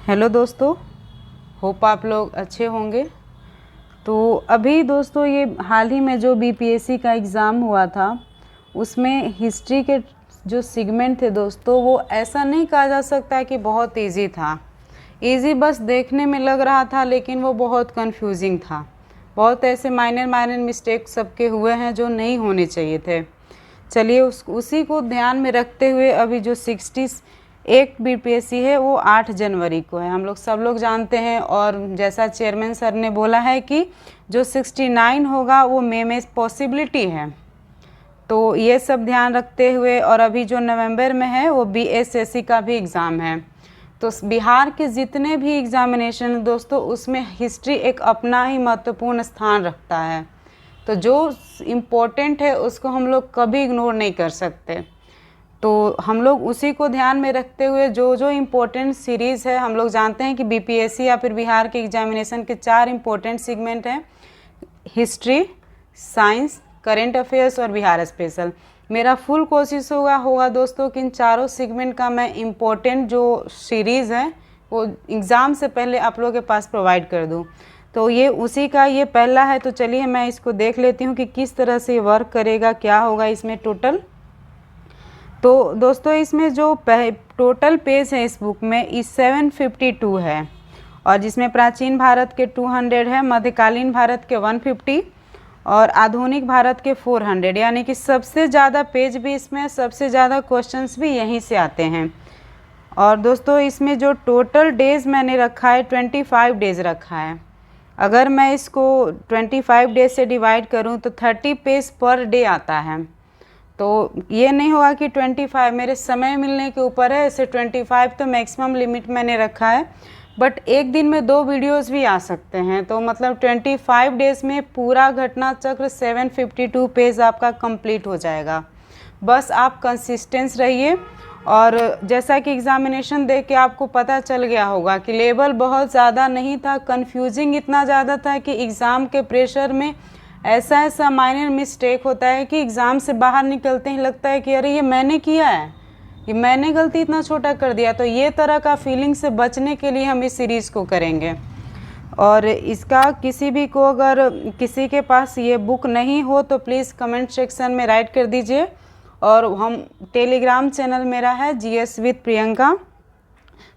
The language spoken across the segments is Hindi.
हेलो दोस्तों, होप आप लोग अच्छे होंगे। तो अभी दोस्तों ये हाल ही में जो बीपीएससी का एग्ज़ाम हुआ था उसमें हिस्ट्री के जो सेगमेंट थे दोस्तों, वो ऐसा नहीं कहा जा सकता है कि बहुत इजी था। इजी बस देखने में लग रहा था, लेकिन वो बहुत कंफ्यूजिंग था। बहुत ऐसे माइनर माइनर मिस्टेक सबके हुए हैं जो नहीं होने चाहिए थे। चलिए उसी को ध्यान में रखते हुए अभी जो 61 बीपीएससी है वो 8 जनवरी को है, हम लोग सब लोग जानते हैं। और जैसा चेयरमैन सर ने बोला है कि जो 69 होगा वो मई में पॉसिबिलिटी है। तो ये सब ध्यान रखते हुए, और अभी जो नवंबर में है वो बीएसएससी का भी एग्ज़ाम है। तो बिहार के जितने भी एग्जामिनेशन दोस्तों, उसमें हिस्ट्री एक अपना ही महत्वपूर्ण स्थान रखता है। तो जो इम्पोर्टेंट है उसको हम लोग कभी इग्नोर नहीं कर सकते। तो हम लोग उसी को ध्यान में रखते हुए जो जो इम्पोर्टेंट सीरीज़ है, हम लोग जानते हैं कि बीपीएससी या फिर बिहार के एग्जामिनेशन के 4 इम्पोर्टेंट सेगमेंट हैं: हिस्ट्री, साइंस, करेंट अफेयर्स और बिहार स्पेशल। मेरा फुल कोशिश होगा दोस्तों कि इन चारों सेगमेंट का मैं इम्पोर्टेंट जो सीरीज़ है वो एग्ज़ाम से पहले आप लोगों के पास प्रोवाइड कर दूं। तो ये उसी का ये पहला है। तो चलिए मैं इसको देख लेती हूँ कि किस तरह से वर्क करेगा, क्या होगा इसमें टोटल। तो दोस्तों इसमें जो टोटल पेज है इस बुक में इस 752 है, और जिसमें प्राचीन भारत के 200 है, मध्यकालीन भारत के 150 और आधुनिक भारत के 400। यानी कि सबसे ज़्यादा पेज भी इसमें, सबसे ज़्यादा क्वेश्चंस भी यहीं से आते हैं। और दोस्तों इसमें जो टोटल डेज़ मैंने रखा है 25 डेज़ रखा है। अगर मैं इसको 25 डेज से डिवाइड करूं तो 30 पेज पर डे आता है। तो ये नहीं होगा कि 25, मेरे समय मिलने के ऊपर है। ऐसे 25 तो मैक्सिमम लिमिट मैंने रखा है, बट एक दिन में 2 वीडियोस भी आ सकते हैं। तो मतलब 25 डेज़ में पूरा घटना चक्र 752 पेज आपका कंप्लीट हो जाएगा। बस आप कंसिस्टेंस रहिए। और जैसा कि एग्ज़ामिनेशन देख के आपको पता चल गया होगा कि लेवल बहुत ज़्यादा नहीं था, कन्फ्यूजिंग इतना ज़्यादा था कि एग्ज़ाम के प्रेशर में ऐसा ऐसा माइनर मिस्टेक होता है कि एग्ज़ाम से बाहर निकलते ही लगता है कि अरे ये मैंने किया है, ये मैंने गलती इतना छोटा कर दिया। तो ये तरह का फीलिंग से बचने के लिए हम इस सीरीज़ को करेंगे। और इसका किसी भी को, अगर किसी के पास ये बुक नहीं हो तो प्लीज़ कमेंट सेक्शन में राइट कर दीजिए। और हम टेलीग्राम चैनल मेरा है GS विद प्रियंका,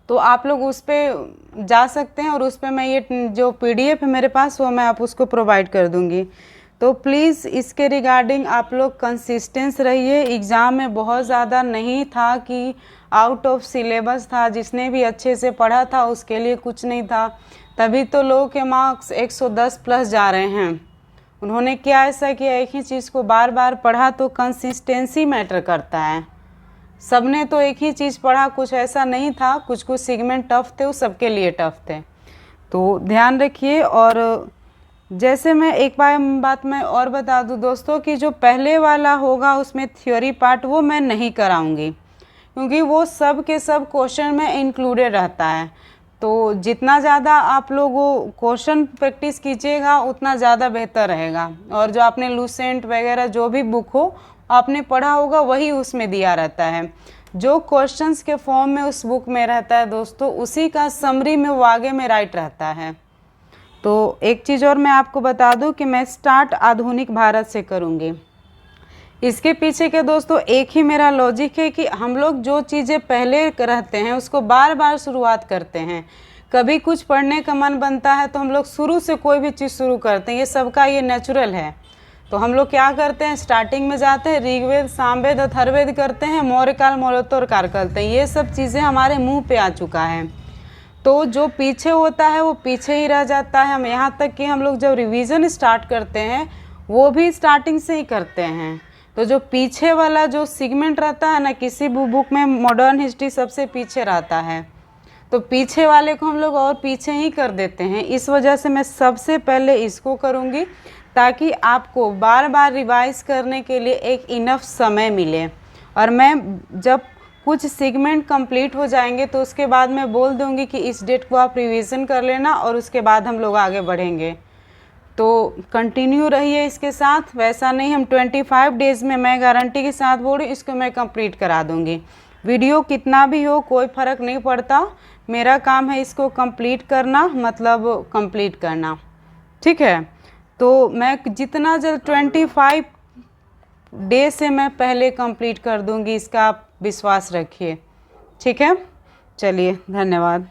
तो आप लोग उस पर जा सकते हैं, और उस पर मैं ये जो PDF है मेरे पास वो मैं आप उसको प्रोवाइड कर दूंगी। तो प्लीज़ इसके रिगार्डिंग आप लोग कंसिस्टेंस रहिए। एग्ज़ाम में बहुत ज़्यादा नहीं था कि आउट ऑफ सिलेबस था, जिसने भी अच्छे से पढ़ा था उसके लिए कुछ नहीं था। तभी तो लोगों के मार्क्स 110 प्लस जा रहे हैं। उन्होंने क्या ऐसा किया, एक ही चीज़ को बार बार पढ़ा। तो कंसिस्टेंसी मैटर करता है। सबने तो एक ही चीज़ पढ़ा, कुछ ऐसा नहीं था, कुछ कुछ सेगमेंट टफ थे, वो सबके लिए टफ थे। तो ध्यान रखिए। और जैसे मैं एक बात मैं और बता दूं दोस्तों कि जो पहले वाला होगा उसमें थ्योरी पार्ट वो मैं नहीं कराऊंगी, क्योंकि वो सब के सब क्वेश्चन में इंक्लूडेड रहता है। तो जितना ज़्यादा आप लोग क्वेश्चन प्रैक्टिस कीजिएगा उतना ज़्यादा बेहतर रहेगा। और जो आपने लूसेंट वगैरह जो भी बुक हो आपने पढ़ा होगा वही उसमें दिया रहता है। जो क्वेश्चंस के फॉर्म में उस बुक में रहता है दोस्तों, उसी का समरी में वो आगे में राइट रहता है। तो एक चीज़ और मैं आपको बता दूं कि मैं स्टार्ट आधुनिक भारत से करूंगी। इसके पीछे के दोस्तों एक ही मेरा लॉजिक है कि हम लोग जो चीज़ें पहले रहते हैं उसको बार बार शुरुआत करते हैं। कभी कुछ पढ़ने का मन बनता है तो हम लोग शुरू से कोई भी चीज़ शुरू करते हैं, ये सबका ये नेचुरल है। तो हम लोग क्या करते हैं, स्टार्टिंग में जाते हैं, ऋग्वेद, सामवेद, अथर्ववेद करते हैं, मौर्यकाल, मौर्योत्तरकाल करते हैं। ये सब चीज़ें हमारे मुंह पे आ चुका है। तो जो पीछे होता है वो पीछे ही रह जाता है। हम यहाँ तक कि हम लोग जब रिवीजन स्टार्ट करते हैं वो भी स्टार्टिंग से ही करते हैं। तो जो पीछे वाला जो सेगमेंट रहता है ना, किसी बुक में मॉडर्न हिस्ट्री सबसे पीछे रहता है, तो पीछे वाले को हम लोग और पीछे ही कर देते हैं। इस वजह से मैं सबसे पहले इसको करूँगी, ताकि आपको बार बार रिवाइज करने के लिए एक इनफ समय मिले। और मैं जब कुछ सेगमेंट कंप्लीट हो जाएंगे तो उसके बाद मैं बोल दूंगी कि इस डेट को आप रिवीजन कर लेना, और उसके बाद हम लोग आगे बढ़ेंगे। तो कंटिन्यू रहिए इसके साथ। वैसा नहीं, हम 25 डेज़ में मैं गारंटी के साथ बोल रही हूँ इसको मैं कंप्लीट करा दूंगी। वीडियो कितना भी हो कोई फ़र्क नहीं पड़ता, मेरा काम है इसको कंप्लीट करना, मतलब कंप्लीट करना। ठीक है, तो मैं जितना जल्द 25 डे से मैं पहले कंप्लीट कर दूंगी, इसका आप विश्वास रखिए। ठीक है, चलिए, धन्यवाद।